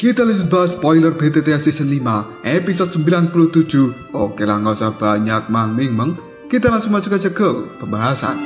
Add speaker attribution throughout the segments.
Speaker 1: Kita lanjut bahas spoiler BTTS Season 5 episode 97. Oke lah, nggak usah banyak mang-ming-meng, kita langsung masuk aja ke pembahasan.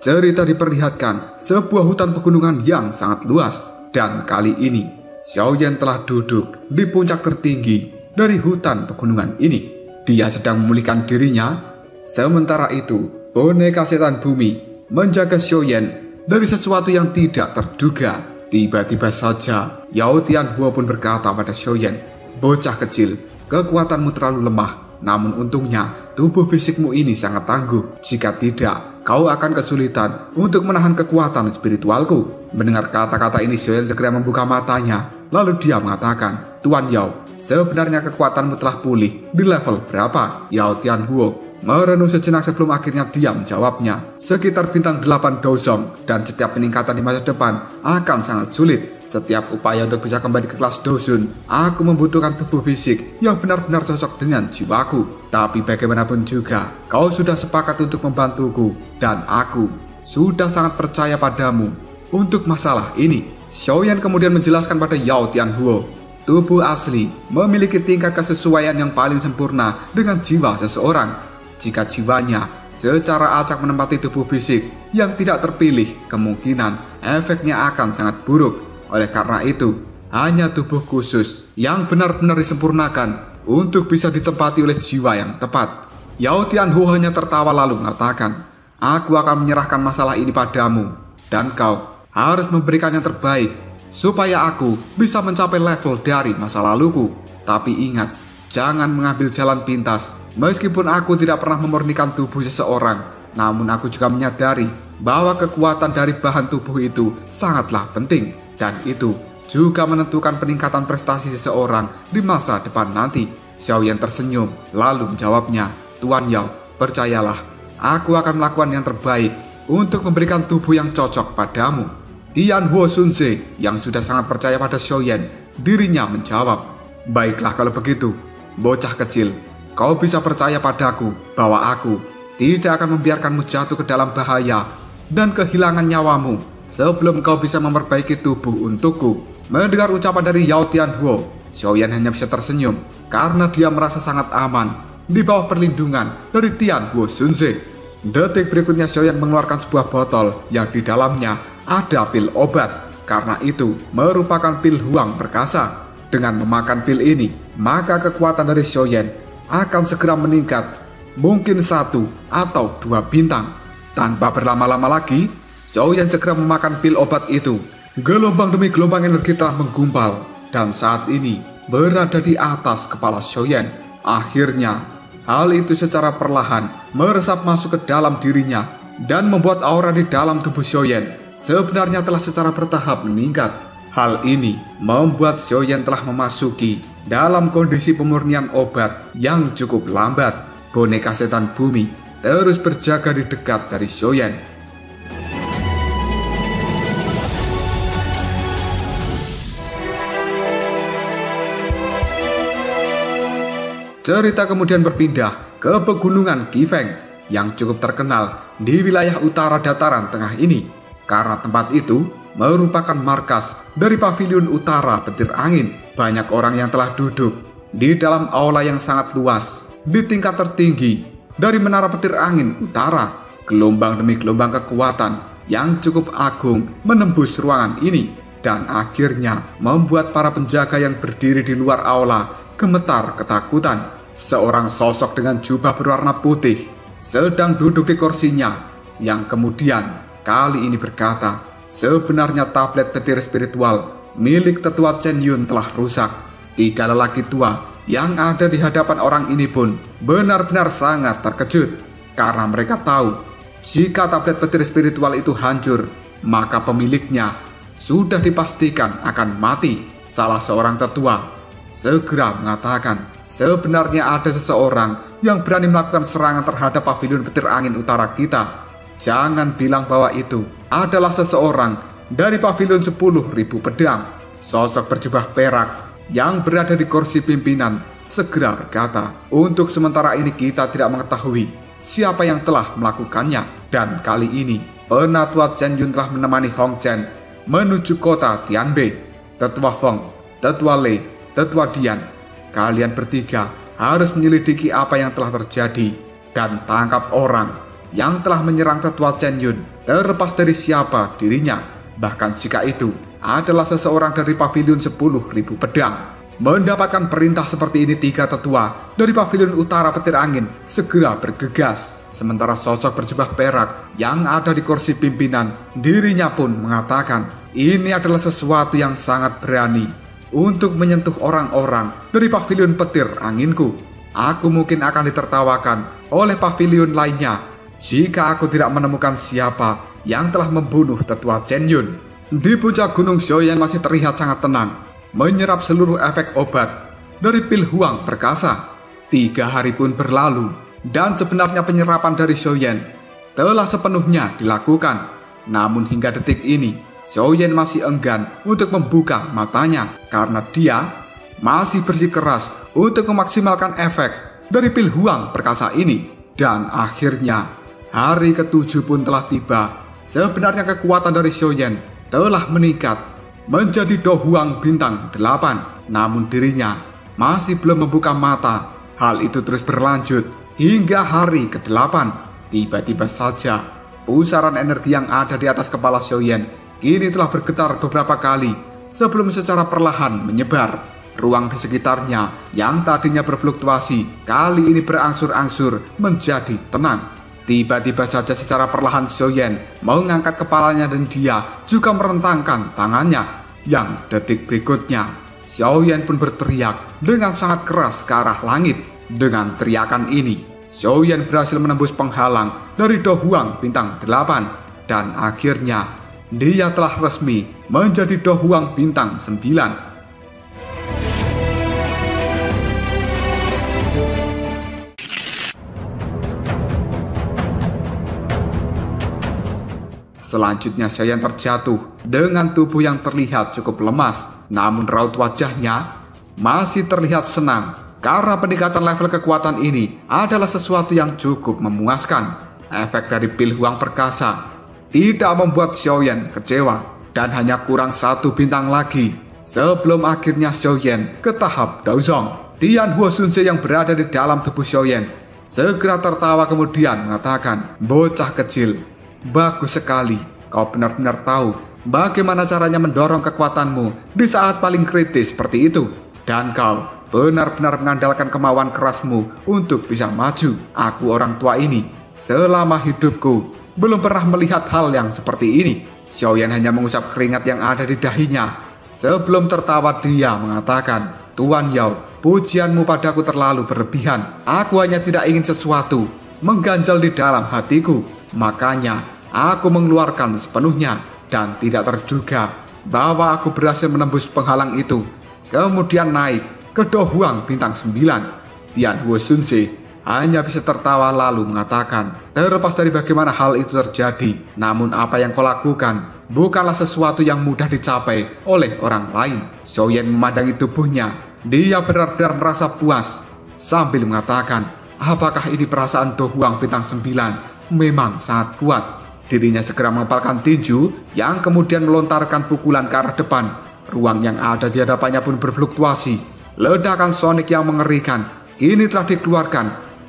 Speaker 1: Cerita diperlihatkan sebuah hutan pegunungan yang sangat luas, dan kali ini Xiaoyan telah duduk di puncak tertinggi dari hutan pegunungan ini. Dia sedang memulihkan dirinya. Sementara itu, boneka setan bumi menjaga Xiaoyan dari sesuatu yang tidak terduga. Tiba-tiba saja Yao Tianhuo pun berkata pada Xiaoyan, "Bocah kecil, kekuatanmu terlalu lemah. Namun untungnya tubuh fisikmu ini sangat tangguh. Jika tidak, kau akan kesulitan untuk menahan kekuatan spiritualku." Mendengar kata-kata ini, Xiaoyan segera membuka matanya. Lalu dia mengatakan, "Tuan Yao, sebenarnya kekuatanmu telah pulih di level berapa?" Yao Tianhuo merenung sejenak sebelum akhirnya dia menjawabnya, "Sekitar bintang 8 Dozong, dan setiap peningkatan di masa depan akan sangat sulit. Setiap upaya untuk bisa kembali ke kelas Dozun, aku membutuhkan tubuh fisik yang benar-benar cocok dengan jiwaku. Tapi bagaimanapun juga, kau sudah sepakat untuk membantuku, dan aku sudah sangat percaya padamu untuk masalah ini." Xiaoyan kemudian menjelaskan pada Yao Tianhuo, tubuh asli memiliki tingkat kesesuaian yang paling sempurna dengan jiwa seseorang. Jika jiwanya secara acak menempati tubuh fisik yang tidak terpilih, kemungkinan efeknya akan sangat buruk. Oleh karena itu, hanya tubuh khusus yang benar-benar disempurnakan untuk bisa ditempati oleh jiwa yang tepat. Yao Tianhuo hanya tertawa lalu mengatakan, "Aku akan menyerahkan masalah ini padamu, dan kau harus memberikan yang terbaik supaya aku bisa mencapai level dari masa laluku. Tapi ingat, jangan mengambil jalan pintas. Meskipun aku tidak pernah memurnikan tubuh seseorang, namun aku juga menyadari bahwa kekuatan dari bahan tubuh itu sangatlah penting, dan itu juga menentukan peningkatan prestasi seseorang di masa depan nanti." Xiaoyan tersenyum lalu menjawabnya, "Tuan Yao, percayalah, aku akan melakukan yang terbaik untuk memberikan tubuh yang cocok padamu." Tianhuo Sunze yang sudah sangat percaya pada Xiaoyan, dirinya menjawab, "Baiklah kalau begitu, bocah kecil, kau bisa percaya padaku bahwa aku tidak akan membiarkanmu jatuh ke dalam bahaya dan kehilangan nyawamu sebelum kau bisa memperbaiki tubuh untukku." Mendengar ucapan dari Yao Tianhuo, Xiaoyan hanya bisa tersenyum karena dia merasa sangat aman di bawah perlindungan dari Tianhuo Sunze. Detik berikutnya Xiaoyan mengeluarkan sebuah botol yang di dalamnya ada pil obat. Karena itu merupakan pil huang perkasa. Dengan memakan pil ini, maka kekuatan dari Xiaoyan akan segera meningkat, mungkin 1 atau 2 bintang. Tanpa berlama-lama lagi, Xiaoyan segera memakan pil obat itu. Gelombang demi gelombang energi telah menggumpal, dan saat ini berada di atas kepala Xiaoyan. Akhirnya, hal itu secara perlahan meresap masuk ke dalam dirinya dan membuat aura di dalam tubuh Xiaoyan sebenarnya telah secara bertahap meningkat. Hal ini membuat Xiaoyan telah memasuki dalam kondisi pemurnian obat yang cukup lambat. Boneka setan bumi terus berjaga di dekat dari Xiaoyan. Cerita kemudian berpindah ke pegunungan Qifeng yang cukup terkenal di wilayah utara dataran tengah ini, karena tempat itu merupakan markas dari paviliun utara petir angin. Banyak orang yang telah duduk di dalam aula yang sangat luas di tingkat tertinggi dari menara petir angin utara. Gelombang demi gelombang kekuatan yang cukup agung menembus ruangan ini, dan akhirnya membuat para penjaga yang berdiri di luar aula gemetar ketakutan. Seorang sosok dengan jubah berwarna putih sedang duduk di kursinya, yang kemudian kali ini berkata, "Sebenarnya tablet petir spiritual milik tetua Chen Yun telah rusak." 3 lelaki tua yang ada di hadapan orang ini pun benar-benar sangat terkejut, karena mereka tahu jika tablet petir spiritual itu hancur, maka pemiliknya sudah dipastikan akan mati. Salah seorang tetua segera mengatakan, "Sebenarnya ada seseorang yang berani melakukan serangan terhadap paviliun petir angin utara kita. Jangan bilang bahwa itu adalah seseorang dari paviliun 10.000 pedang." Sosok berjubah perak yang berada di kursi pimpinan segera berkata, "Untuk sementara ini kita tidak mengetahui siapa yang telah melakukannya. Dan kali ini, Penatua Chen Yun telah menemani Hong Chen menuju kota Tianbei. Tetua Feng, Tetua Lei, Tetua Dian, kalian bertiga harus menyelidiki apa yang telah terjadi dan tangkap orang yang telah menyerang Tetua Chen Yun, terlepas dari siapa dirinya. Bahkan jika itu adalah seseorang dari pavilion 10.000 pedang. Mendapatkan perintah seperti ini, 3 tetua dari pavilion utara petir angin segera bergegas. Sementara sosok berjubah perak yang ada di kursi pimpinan, dirinya pun mengatakan, ini adalah sesuatu yang sangat berani untuk menyentuh orang-orang dari pavilion petir anginku. Aku mungkin akan ditertawakan oleh pavilion lainnya jika aku tidak menemukan siapa yang telah membunuh Tetua Chen Yun. Di puncak gunung Xiaoyan masih terlihat sangat tenang, menyerap seluruh efek obat dari pil huang perkasa. 3 hari pun berlalu, dan sebenarnya penyerapan dari Xiaoyan telah sepenuhnya dilakukan. Namun hingga detik ini, Xiaoyan masih enggan untuk membuka matanya karena dia masih bersikeras untuk memaksimalkan efek dari pil huang perkasa ini. Dan akhirnya, hari ke-7 pun telah tiba. Sebenarnya kekuatan dari Xiaoyan telah meningkat menjadi Do Huang bintang 8, namun dirinya masih belum membuka mata. Hal itu terus berlanjut hingga hari ke-8. Tiba-tiba saja, pusaran energi yang ada di atas kepala Xiaoyan kini telah bergetar beberapa kali sebelum secara perlahan menyebar. Ruang di sekitarnya yang tadinya berfluktuasi kali ini berangsur-angsur menjadi tenang. Tiba-tiba saja secara perlahan Xiaoyan mengangkat kepalanya dan dia juga merentangkan tangannya. Yang detik berikutnya, Xiaoyan pun berteriak dengan sangat keras ke arah langit. Dengan teriakan ini, Xiaoyan berhasil menembus penghalang dari Do Huang bintang 8. Dan akhirnya, dia telah resmi menjadi Do Huang bintang 9. Selanjutnya Xiaoyan terjatuh dengan tubuh yang terlihat cukup lemas, namun raut wajahnya masih terlihat senang karena peningkatan level kekuatan ini adalah sesuatu yang cukup memuaskan. Efek dari pil huang perkasa tidak membuat Xiaoyan kecewa dan hanya kurang 1 bintang lagi sebelum akhirnya Xiaoyan ke tahap Daozong. Dian Huo Sunse yang berada di dalam tubuh Xiaoyan segera tertawa kemudian mengatakan, bocah kecil, bagus sekali, kau benar-benar tahu bagaimana caranya mendorong kekuatanmu di saat paling kritis seperti itu. Dan kau benar-benar mengandalkan kemauan kerasmu untuk bisa maju. Aku orang tua ini, selama hidupku belum pernah melihat hal yang seperti ini. Xiaoyan hanya mengusap keringat yang ada di dahinya. Sebelum tertawa dia mengatakan, Tuan Yao, pujianmu padaku terlalu berlebihan. Aku hanya tidak ingin sesuatu mengganjal di dalam hatiku. Makanya aku mengeluarkan sepenuhnya dan tidak terduga bahwa aku berhasil menembus penghalang itu. Kemudian naik ke Do Huang bintang 9. Dian Huo Sunse hanya bisa tertawa lalu mengatakan, terlepas dari bagaimana hal itu terjadi, namun apa yang kau lakukan bukanlah sesuatu yang mudah dicapai oleh orang lain. Xiaoyan memandangi tubuhnya. Dia benar-benar merasa puas sambil mengatakan, apakah ini perasaan Do Huang bintang 9? Memang sangat kuat. Dirinya segera mengepalkan tinju yang kemudian melontarkan pukulan ke arah depan. Ruang yang ada di hadapannya pun berfluktuasi. Ledakan sonik yang mengerikan kini telah dikeluarkan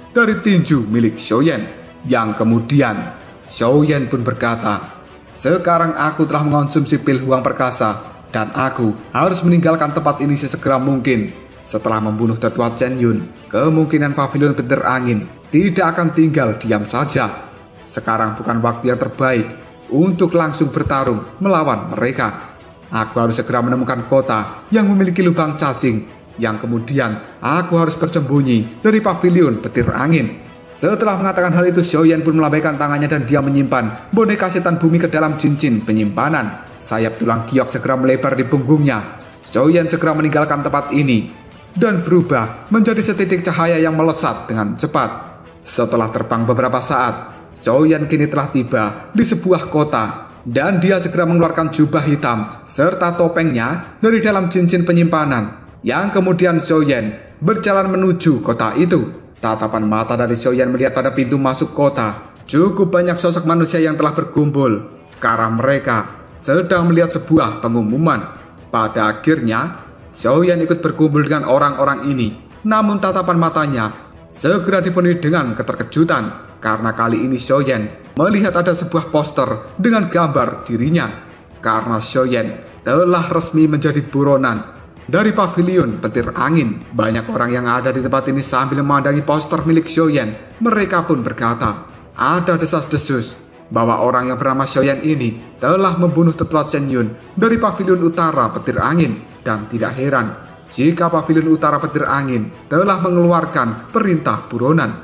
Speaker 1: dari tinju milik Xiaoyan. Yang kemudian Xiaoyan pun berkata, sekarang aku telah mengonsumsi pil huang perkasa dan aku harus meninggalkan tempat ini sesegera mungkin. Setelah membunuh Tetua Chen Yun, kemungkinan pavilion petir angin tidak akan tinggal diam saja. Sekarang bukan waktu yang terbaik untuk langsung bertarung melawan mereka. Aku harus segera menemukan kota yang memiliki lubang cacing, yang kemudian aku harus bersembunyi dari pavilion petir angin. Setelah mengatakan hal itu, Xiaoyan pun melambaikan tangannya dan dia menyimpan boneka setan bumi ke dalam cincin penyimpanan. Sayap tulang giok segera melebar di punggungnya. Xiaoyan segera meninggalkan tempat ini dan berubah menjadi setitik cahaya yang melesat dengan cepat. Setelah terbang beberapa saat, Xiaoyan kini telah tiba di sebuah kota dan dia segera mengeluarkan jubah hitam serta topengnya dari dalam cincin penyimpanan, yang kemudian Xiaoyan berjalan menuju kota itu. Tatapan mata dari Xiaoyan melihat pada pintu masuk kota. Cukup banyak sosok manusia yang telah berkumpul karena mereka sedang melihat sebuah pengumuman. Pada akhirnya, Xiaoyan ikut berkumpul dengan orang-orang ini. Namun tatapan matanya segera dipenuhi dengan keterkejutan karena kali ini Xiaoyan melihat ada sebuah poster dengan gambar dirinya. Karena Xiaoyan telah resmi menjadi buronan dari pavilion petir angin. Banyak orang yang ada di tempat ini sambil memandangi poster milik Xiaoyan. Mereka pun berkata, ada desas-desus bahwa orang yang bernama Xiaoyan ini telah membunuh Tetua Chen Yun dari pavilion utara petir angin. Dan tidak heran jika pavilion utara petir angin telah mengeluarkan perintah buronan.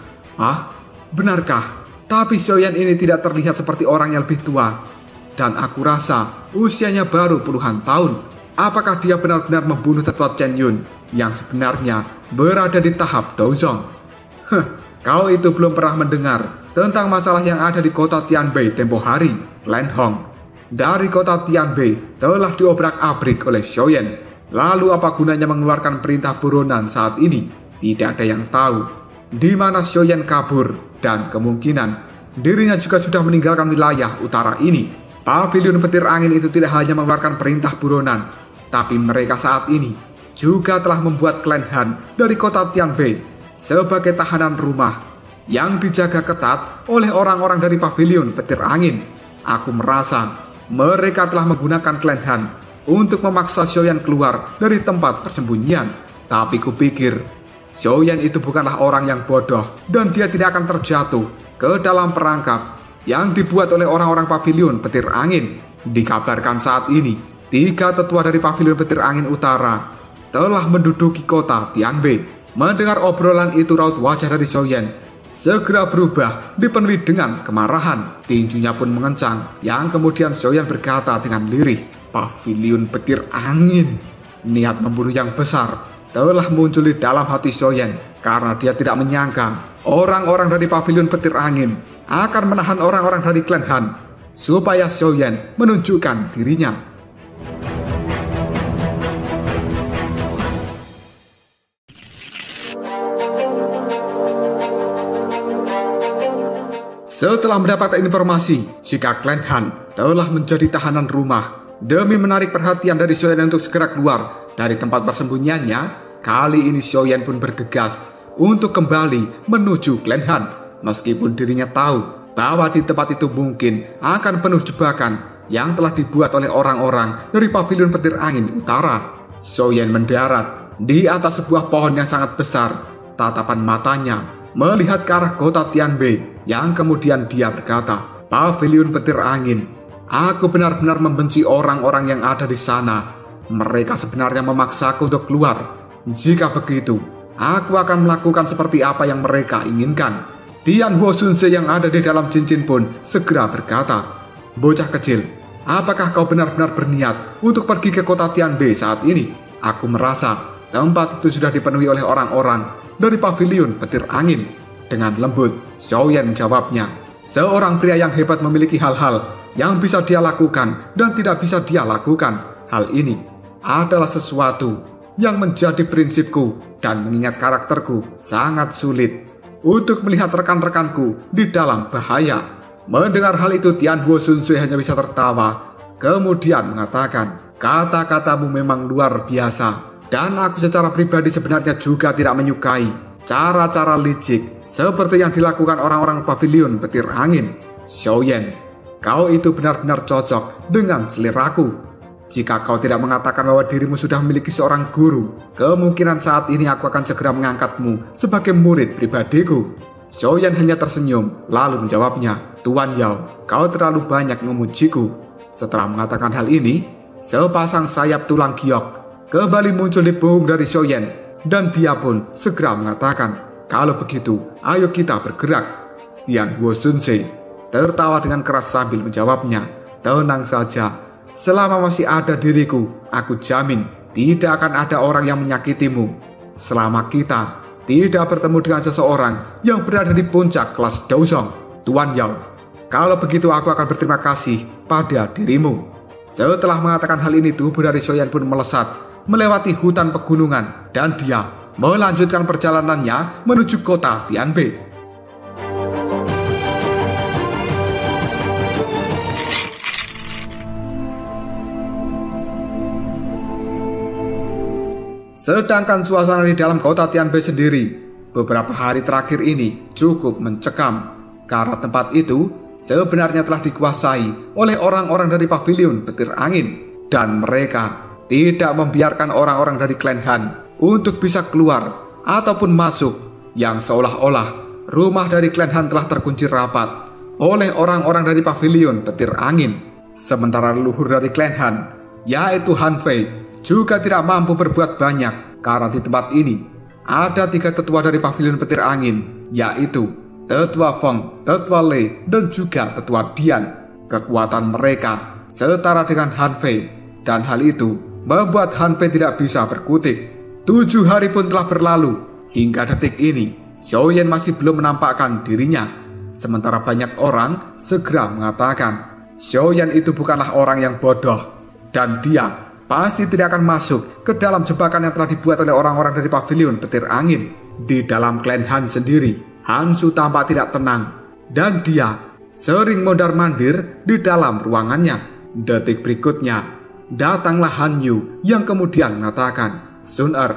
Speaker 1: Benarkah? Tapi Xiaoyan ini tidak terlihat seperti orang yang lebih tua. Dan aku rasa usianya baru puluhan tahun. Apakah dia benar-benar membunuh Tetua Chen Yun yang sebenarnya berada di tahap Douzong? Kau itu belum pernah mendengar tentang masalah yang ada di kota Tianbei tempo hari. Lan Hong dari kota Tianbei telah diobrak-abrik oleh Xiaoyan. Lalu apa gunanya mengeluarkan perintah buronan saat ini? Tidak ada yang tahu di mana Xiaoyan kabur, dan kemungkinan dirinya juga sudah meninggalkan wilayah utara ini. Pavilion petir angin itu tidak hanya mengeluarkan perintah buronan, tapi mereka saat ini juga telah membuat klan Han dari kota Tianbei sebagai tahanan rumah yang dijaga ketat oleh orang-orang dari pavilion petir angin. Aku merasa mereka telah menggunakan klan Han untuk memaksa Xiaoyan keluar dari tempat persembunyian. Tapi kupikir Xiaoyan itu bukanlah orang yang bodoh dan dia tidak akan terjatuh ke dalam perangkap yang dibuat oleh orang-orang pavilion petir angin. Dikabarkan saat ini 3 tetua dari pavilion petir angin utara telah menduduki kota Tianbei. Mendengar obrolan itu, raut wajah dari Xiaoyan segera berubah dipenuhi dengan kemarahan. Tinjunya pun mengencang, yang kemudian Xiaoyan berkata dengan lirih, pavilion petir angin. Niat membunuh yang besar telah muncul di dalam hati Xiaoyan karena dia tidak menyangka orang-orang dari pavilion petir angin akan menahan orang-orang dari klan Han supaya Xiaoyan menunjukkan dirinya. Setelah mendapatkan informasi jika klan Han telah menjadi tahanan rumah demi menarik perhatian dari Xiaoyan untuk segera keluar dari tempat persembunyiannya, kali ini Xiaoyan pun bergegas untuk kembali menuju klan Han. Meskipun dirinya tahu bahwa di tempat itu mungkin akan penuh jebakan yang telah dibuat oleh orang-orang dari pavilion petir angin utara. Xiaoyan mendarat di atas sebuah pohon yang sangat besar. Tatapan matanya melihat ke arah kota Tianbei, yang kemudian dia berkata, pavilion petir angin. Aku benar-benar membenci orang-orang yang ada di sana. Mereka sebenarnya memaksaku untuk keluar. Jika begitu, aku akan melakukan seperti apa yang mereka inginkan. Tian Huo Sunse yang ada di dalam cincin pun segera berkata, bocah kecil, apakah kau benar-benar berniat untuk pergi ke kota Tianbei saat ini? Aku merasa tempat itu sudah dipenuhi oleh orang-orang dari pavilion petir angin. Dengan lembut, Xiaoyan menjawabnya, seorang pria yang hebat memiliki hal-hal yang bisa dia lakukan dan tidak bisa dia lakukan. Hal ini adalah sesuatu yang menjadi prinsipku, dan mengingat karakterku sangat sulit untuk melihat rekan-rekanku di dalam bahaya. Mendengar hal itu, Tian Huo Sunse hanya bisa tertawa, kemudian mengatakan, kata-katamu memang luar biasa, dan aku secara pribadi sebenarnya juga tidak menyukai cara-cara licik seperti yang dilakukan orang-orang pavilion petir angin. Xiaoyan, kau itu benar-benar cocok dengan seleraku. Jika kau tidak mengatakan bahwa dirimu sudah memiliki seorang guru, kemungkinan saat ini aku akan segera mengangkatmu sebagai murid pribadiku. Xiaoyan hanya tersenyum, lalu menjawabnya, Tuan Yao, kau terlalu banyak memujiku. Setelah mengatakan hal ini, sepasang sayap tulang giok kembali muncul di punggung dari Xiaoyan, dan dia pun segera mengatakan, kalau begitu, ayo kita bergerak. Tian Huo Sunse tertawa dengan keras sambil menjawabnya, tenang saja. Selama masih ada diriku, aku jamin tidak akan ada orang yang menyakitimu. Selama kita tidak bertemu dengan seseorang yang berada di puncak kelas Douzong. Tuan Yao, kalau begitu aku akan berterima kasih pada dirimu. Setelah mengatakan hal ini, tubuh dari Xiaoyan pun melesat melewati hutan pegunungan, dan dia melanjutkan perjalanannya menuju kota Tianbei. Sedangkan suasana di dalam kota Tianbei sendiri beberapa hari terakhir ini cukup mencekam, karena tempat itu sebenarnya telah dikuasai oleh orang-orang dari pavilion petir angin, dan mereka tidak membiarkan orang-orang dari klan Han untuk bisa keluar ataupun masuk, yang seolah-olah rumah dari klan Han telah terkunci rapat oleh orang-orang dari pavilion petir angin. Sementara leluhur dari klan Han, yaitu Han Fei, juga tidak mampu berbuat banyak, karena di tempat ini ada 3 tetua dari pavilion petir angin, yaitu Tetua Feng, Tetua Lei, dan juga Tetua Dian. Kekuatan mereka setara dengan Han Fei, dan hal itu membuat Han Fei tidak bisa berkutik. 7 hari pun telah berlalu, hingga detik ini Xiaoyan masih belum menampakkan dirinya. Sementara banyak orang segera mengatakan Xiaoyan itu bukanlah orang yang bodoh, dan dia pasti tidak akan masuk ke dalam jebakan yang telah dibuat oleh orang-orang dari pavilion petir angin. Di dalam klan Han sendiri, Hansu tampak tidak tenang, dan dia sering mondar-mandir di dalam ruangannya. Detik berikutnya, datanglah Han Yu yang kemudian mengatakan, "Sun Er,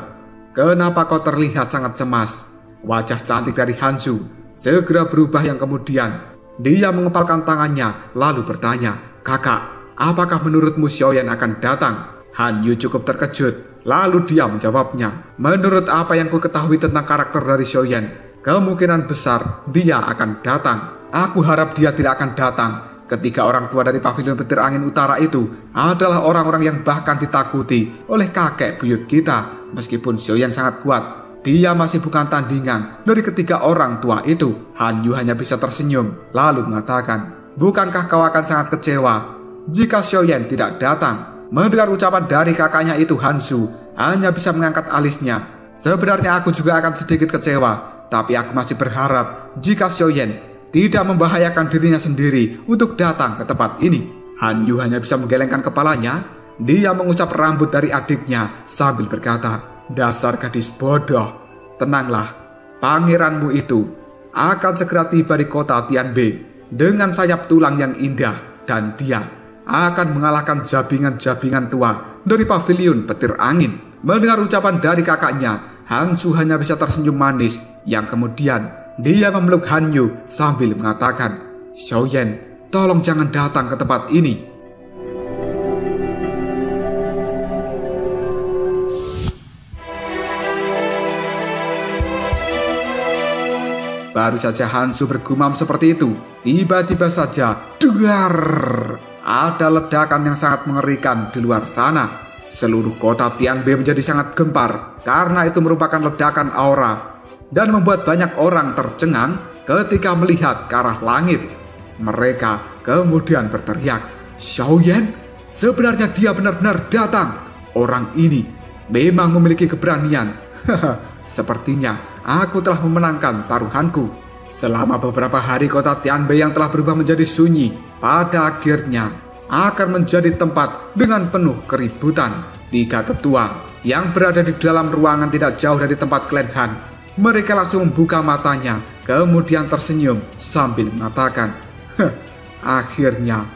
Speaker 1: kenapa kau terlihat sangat cemas?" Wajah cantik dari Hansu segera berubah, yang kemudian dia mengepalkan tangannya lalu bertanya, "Kakak, apakah menurutmu Xiaoyan akan datang?" Han Yu cukup terkejut, lalu dia menjawabnya, "Menurut apa yang ku ketahui tentang karakter dari Xiaoyan, kemungkinan besar dia akan datang. Aku harap dia tidak akan datang. Ketiga orang tua dari pavilion petir angin utara itu adalah orang-orang yang bahkan ditakuti oleh kakek buyut kita. Meskipun Xiaoyan sangat kuat, dia masih bukan tandingan dari ketiga orang tua itu." Han Yu hanya bisa tersenyum, lalu mengatakan, "Bukankah kau akan sangat kecewa jika Xiaoyan tidak datang?" Mendengar ucapan dari kakaknya itu, Hansu hanya bisa mengangkat alisnya. "Sebenarnya aku juga akan sedikit kecewa, tapi aku masih berharap jika Xiaoyan tidak membahayakan dirinya sendiri untuk datang ke tempat ini." Han Yu hanya bisa menggelengkan kepalanya. Dia mengusap rambut dari adiknya sambil berkata, "Dasar gadis bodoh. Tenanglah, pangeranmu itu akan segera tiba di kota Tianbei dengan sayap tulang yang indah, dan dia akan mengalahkan jabingan-jabingan tua dari pavilion petir angin." Mendengar ucapan dari kakaknya, Hansu hanya bisa tersenyum manis, yang kemudian dia memeluk Han Yu sambil mengatakan, "Xiaoyan, tolong jangan datang ke tempat ini." Baru saja Hansu bergumam seperti itu, tiba-tiba saja duar, ada ledakan yang sangat mengerikan di luar sana. Seluruh kota Tianbei menjadi sangat gempar karena itu merupakan ledakan aura, dan membuat banyak orang tercengang ketika melihat ke arah langit. Mereka kemudian berteriak, "Xiaoyan, sebenarnya dia benar-benar datang. Orang ini memang memiliki keberanian. Sepertinya aku telah memenangkan taruhanku." Selama beberapa hari kota Tianbei yang telah berubah menjadi sunyi, pada akhirnya akan menjadi tempat dengan penuh keributan. 3 tetua yang berada di dalam ruangan tidak jauh dari tempat klan Han, mereka langsung membuka matanya, kemudian tersenyum sambil mengatakan, "Akhirnya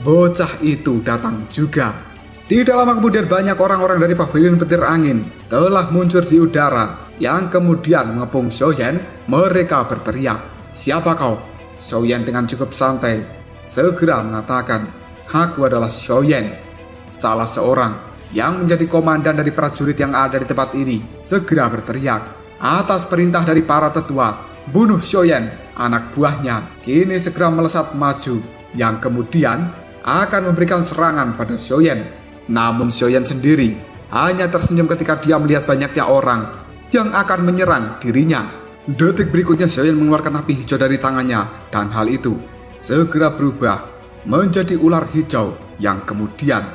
Speaker 1: bocah itu datang juga." Tidak lama kemudian banyak orang-orang dari pavilion petir angin telah muncul di udara, yang kemudian mengepung Xiaoyan. Mereka berteriak, "Siapa kau?" Xiaoyan dengan cukup santai segera mengatakan, "Aku adalah Xiaoyan." Salah seorang yang menjadi komandan dari prajurit yang ada di tempat ini segera berteriak, "Atas perintah dari para tetua, bunuh Xiaoyan." Anak buahnya kini segera melesat maju, yang kemudian akan memberikan serangan pada Xiaoyan. Namun Xiaoyan sendiri hanya tersenyum ketika dia melihat banyaknya orang yang akan menyerang dirinya. Detik berikutnya Xiaoyan mengeluarkan api hijau dari tangannya, dan hal itu segera berubah menjadi ular hijau, yang kemudian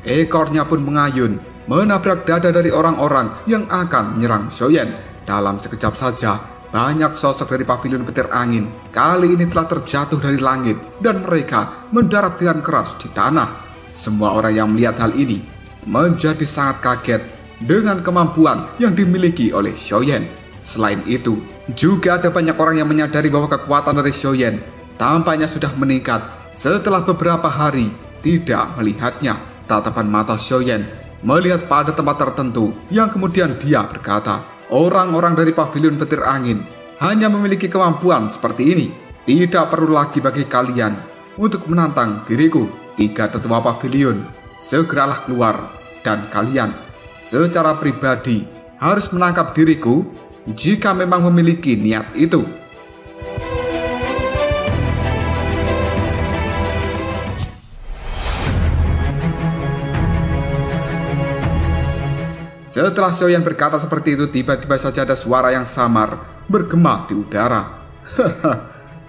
Speaker 1: ekornya pun mengayun menabrak dada dari orang-orang yang akan menyerang Xiaoyan. Dalam sekejap saja, banyak sosok dari pavilion petir angin kali ini telah terjatuh dari langit, dan mereka mendarat dengan keras di tanah. Semua orang yang melihat hal ini menjadi sangat kaget, dengan kemampuan yang dimiliki oleh Xiaoyan. Selain itu, juga ada banyak orang yang menyadari bahwa kekuatan dari Xiaoyan tampaknya sudah meningkat setelah beberapa hari tidak melihatnya. Tatapan mata Xiaoyan melihat pada tempat tertentu yang kemudian dia berkata, orang-orang dari pavilion petir angin hanya memiliki kemampuan seperti ini. Tidak perlu lagi bagi kalian untuk menantang diriku. 3 tetua pavilion, segeralah keluar, dan kalian secara pribadi harus menangkap diriku jika memang memiliki niat itu. Setelah Xiaoyan berkata seperti itu, tiba-tiba saja ada suara yang samar bergema di udara.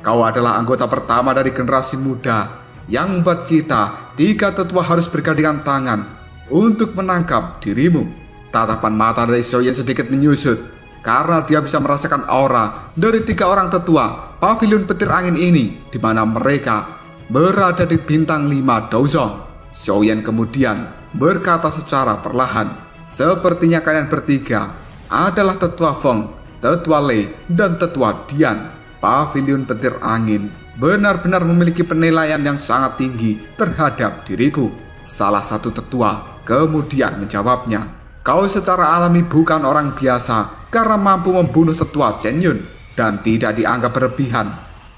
Speaker 1: Kau adalah anggota pertama dari generasi muda yang membuat kita 3 tetua harus bergandengan tangan untuk menangkap dirimu. Tatapan mata dari Xiaoyan sedikit menyusut karena dia bisa merasakan aura dari 3 orang tetua pavilion petir angin ini, di mana mereka berada di bintang 5 Douzong. Xiaoyan kemudian berkata secara perlahan, sepertinya kalian bertiga adalah tetua Feng, tetua Lei, dan tetua Dian. Pavilion petir angin benar-benar memiliki penilaian yang sangat tinggi terhadap diriku. Salah satu tetua kemudian menjawabnya, kau secara alami bukan orang biasa karena mampu membunuh tetua Chen Yun, dan tidak dianggap berlebihan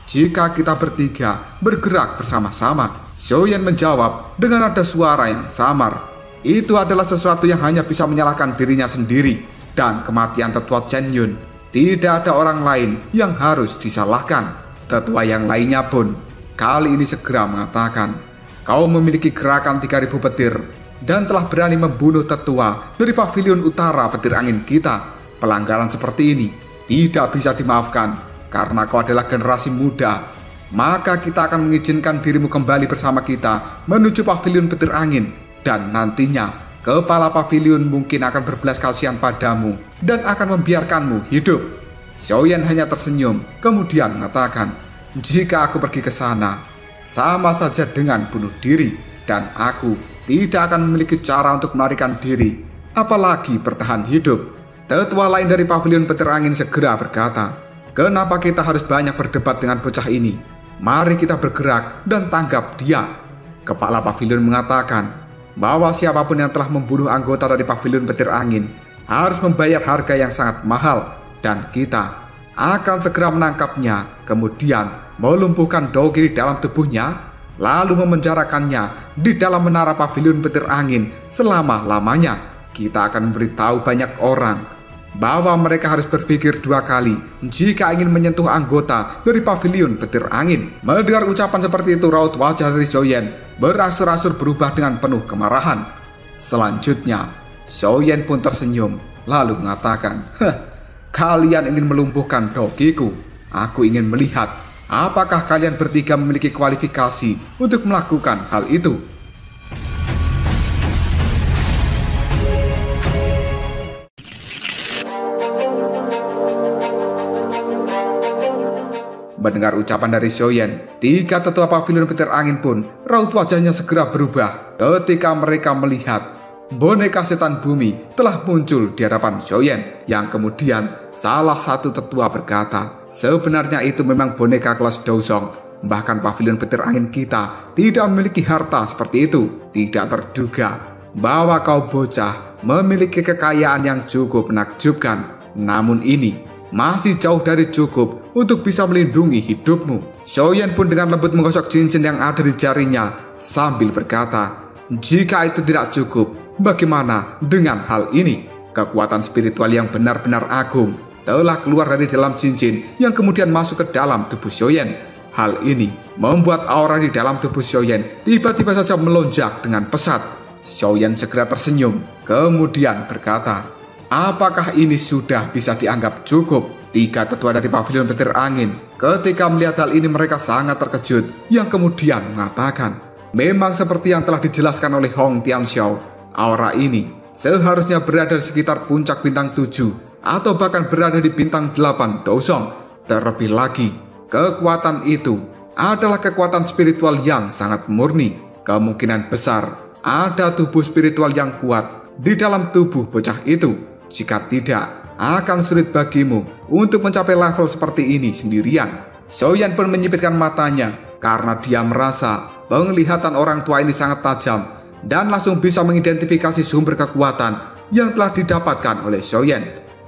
Speaker 1: jika kita bertiga bergerak bersama-sama. Xiaoyan menjawab dengan ada suara yang samar. Itu adalah sesuatu yang hanya bisa menyalahkan dirinya sendiri, dan kematian tetua Chen Yun tidak ada orang lain yang harus disalahkan. Tetua yang lainnya pun kali ini segera mengatakan, kau memiliki gerakan 3000 petir dan telah berani membunuh tetua dari pavilion utara petir angin kita. Pelanggaran seperti ini tidak bisa dimaafkan karena kau adalah generasi muda. Maka kita akan mengizinkan dirimu kembali bersama kita menuju pavilion petir angin, dan nantinya kepala pavilion mungkin akan berbelas kasihan padamu dan akan membiarkanmu hidup. Xiaoyan hanya tersenyum kemudian mengatakan, jika aku pergi ke sana sama saja dengan bunuh diri, dan aku tidak akan memiliki cara untuk melarikan diri, apalagi bertahan hidup. Tetua lain dari pavilion petir angin segera berkata, kenapa kita harus banyak berdebat dengan bocah ini? Mari kita bergerak dan tangkap dia. Kepala pavilion mengatakan bahwa siapapun yang telah membunuh anggota dari pavilion petir angin harus membayar harga yang sangat mahal, dan kita akan segera menangkapnya, kemudian melumpuhkan dogi di dalam tubuhnya, lalu memenjarakannya di dalam menara pavilion petir angin selama-lamanya. Kita akan memberitahu banyak orang bahwa mereka harus berpikir 2 kali jika ingin menyentuh anggota dari pavilion petir angin. Mendengar ucapan seperti itu, raut wajah dari Xiaoyan berangsur-angsur berubah dengan penuh kemarahan. Selanjutnya, Xiaoyan pun tersenyum lalu mengatakan, kalian ingin melumpuhkan dogiku. Aku ingin melihat apakah kalian bertiga memiliki kualifikasi untuk melakukan hal itu. Mendengar ucapan dari Xiaoyan, 3 tetua pavilion petir angin pun raut wajahnya segera berubah ketika mereka melihat boneka setan bumi telah muncul di hadapan Xiaoyan, yang kemudian salah satu tetua berkata, sebenarnya itu memang boneka kelas Douzong. Bahkan pavilion petir angin kita tidak memiliki harta seperti itu. Tidak terduga bahwa kau bocah memiliki kekayaan yang cukup menakjubkan. Namun ini masih jauh dari cukup untuk bisa melindungi hidupmu. Xiaoyan pun dengan lembut menggosok cincin yang ada di jarinya sambil berkata, jika itu tidak cukup, bagaimana dengan hal ini? Kekuatan spiritual yang benar-benar agung telah keluar dari dalam cincin yang kemudian masuk ke dalam tubuh Xiaoyan. Hal ini membuat aura di dalam tubuh Xiaoyan tiba-tiba saja melonjak dengan pesat. Xiaoyan segera tersenyum kemudian berkata, apakah ini sudah bisa dianggap cukup? 3 tetua dari pavilion petir angin ketika melihat hal ini mereka sangat terkejut, yang kemudian mengatakan, memang seperti yang telah dijelaskan oleh Hong Tianxiao, aura ini seharusnya berada di sekitar puncak bintang 7 atau bahkan berada di bintang 8 Douzong. Terlebih lagi, kekuatan itu adalah kekuatan spiritual yang sangat murni. Kemungkinan besar ada tubuh spiritual yang kuat di dalam tubuh bocah itu. Jika tidak, akan sulit bagimu untuk mencapai level seperti ini sendirian. Xiaoyan pun menyipitkan matanya karena dia merasa penglihatan orang tua ini sangat tajam dan langsung bisa mengidentifikasi sumber kekuatan yang telah didapatkan oleh Xiaoyan.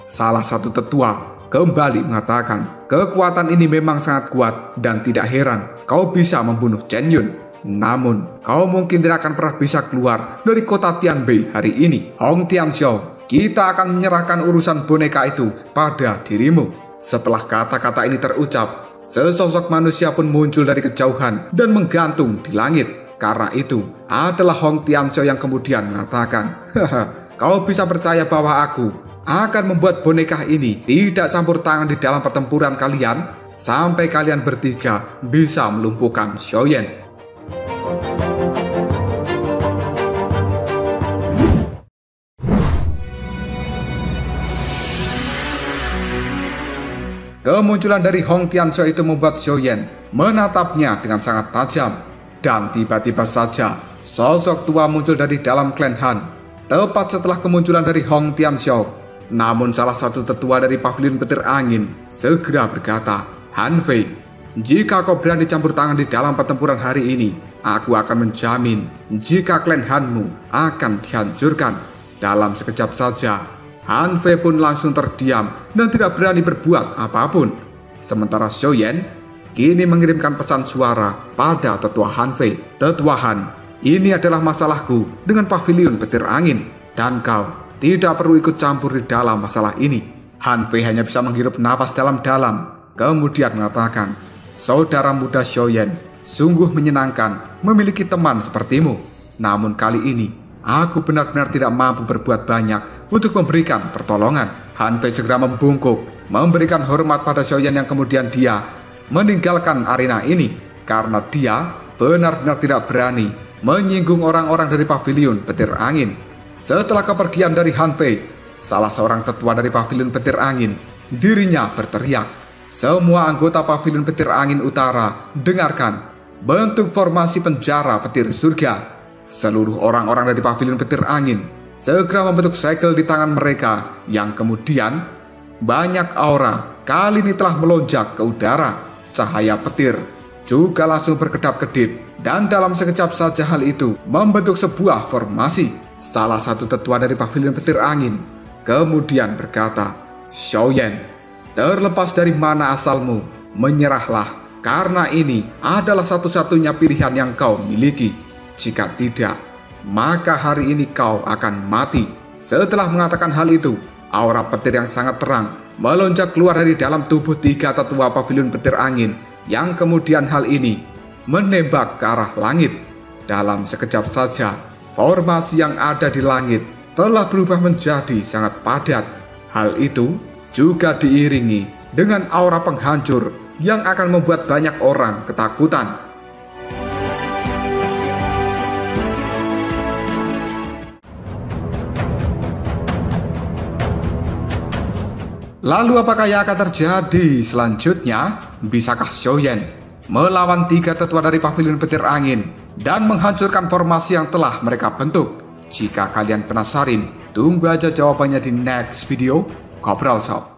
Speaker 1: Salah satu tetua kembali mengatakan, kekuatan ini memang sangat kuat dan tidak heran kau bisa membunuh Chen Yun. Namun, kau mungkin tidak akan pernah bisa keluar dari kota Tianbei hari ini. Hong Tianxiao, kita akan menyerahkan urusan boneka itu pada dirimu. Setelah kata-kata ini terucap, sesosok manusia pun muncul dari kejauhan dan menggantung di langit. Karena itu, adalah Hong Tianxiao yang kemudian mengatakan, haha, kau bisa percaya bahwa aku akan membuat boneka ini tidak campur tangan di dalam pertempuran kalian sampai kalian bertiga bisa melumpuhkan Xiaoyan. Kemunculan dari Hong Tianxiao itu membuat Xiaoyan menatapnya dengan sangat tajam. Dan tiba-tiba saja, sosok tua muncul dari dalam klan Han. Tepat setelah kemunculan dari Hong Tianxiao, namun salah satu tetua dari pavilion petir angin segera berkata, Han Fei, jika kau berani campur tangan di dalam pertempuran hari ini, aku akan menjamin jika klan Hanmu akan dihancurkan. Dalam sekejap saja, Han Fei pun langsung terdiam dan tidak berani berbuat apapun. Sementara Xiaoyan kini mengirimkan pesan suara pada tetua Han Fei. Tetua Han, ini adalah masalahku dengan pavilion petir angin, dan kau tidak perlu ikut campur di dalam masalah ini. Han Fei hanya bisa menghirup napas dalam-dalam, kemudian mengatakan, saudara muda Xiaoyan, sungguh menyenangkan memiliki teman sepertimu. Namun kali ini, aku benar-benar tidak mampu berbuat banyak untuk memberikan pertolongan. Han Fei segera membungkuk, memberikan hormat pada Xiaoyan yang kemudian dia meninggalkan arena ini karena dia benar-benar tidak berani menyinggung orang-orang dari pavilion petir angin. Setelah kepergian dari Han Fei, salah seorang tetua dari pavilion petir angin, dirinya berteriak, semua anggota pavilion petir angin utara, dengarkan, bentuk formasi penjara petir surga. Seluruh orang-orang dari pavilion petir angin segera membentuk segel di tangan mereka yang kemudian banyak aura kali ini telah melonjak ke udara. Cahaya petir juga langsung berkedap-kedip dan dalam sekejap saja hal itu membentuk sebuah formasi. Salah satu tetua dari pavilion petir angin kemudian berkata, Xiaoyan, terlepas dari mana asalmu, menyerahlah karena ini adalah satu-satunya pilihan yang kau miliki. Jika tidak, maka hari ini kau akan mati. Setelah mengatakan hal itu, aura petir yang sangat terang melonjak keluar dari dalam tubuh tiga tetua pavilion petir angin yang kemudian hal ini menembak ke arah langit. Dalam sekejap saja, formasi yang ada di langit telah berubah menjadi sangat padat. Hal itu juga diiringi dengan aura penghancur yang akan membuat banyak orang ketakutan. Lalu apakah yang akan terjadi selanjutnya? Bisakah Xiaoyan melawan tiga tetua dari pavilion petir angin dan menghancurkan formasi yang telah mereka bentuk? Jika kalian penasaran, tunggu aja jawabannya di next video. Ngobrol Sob.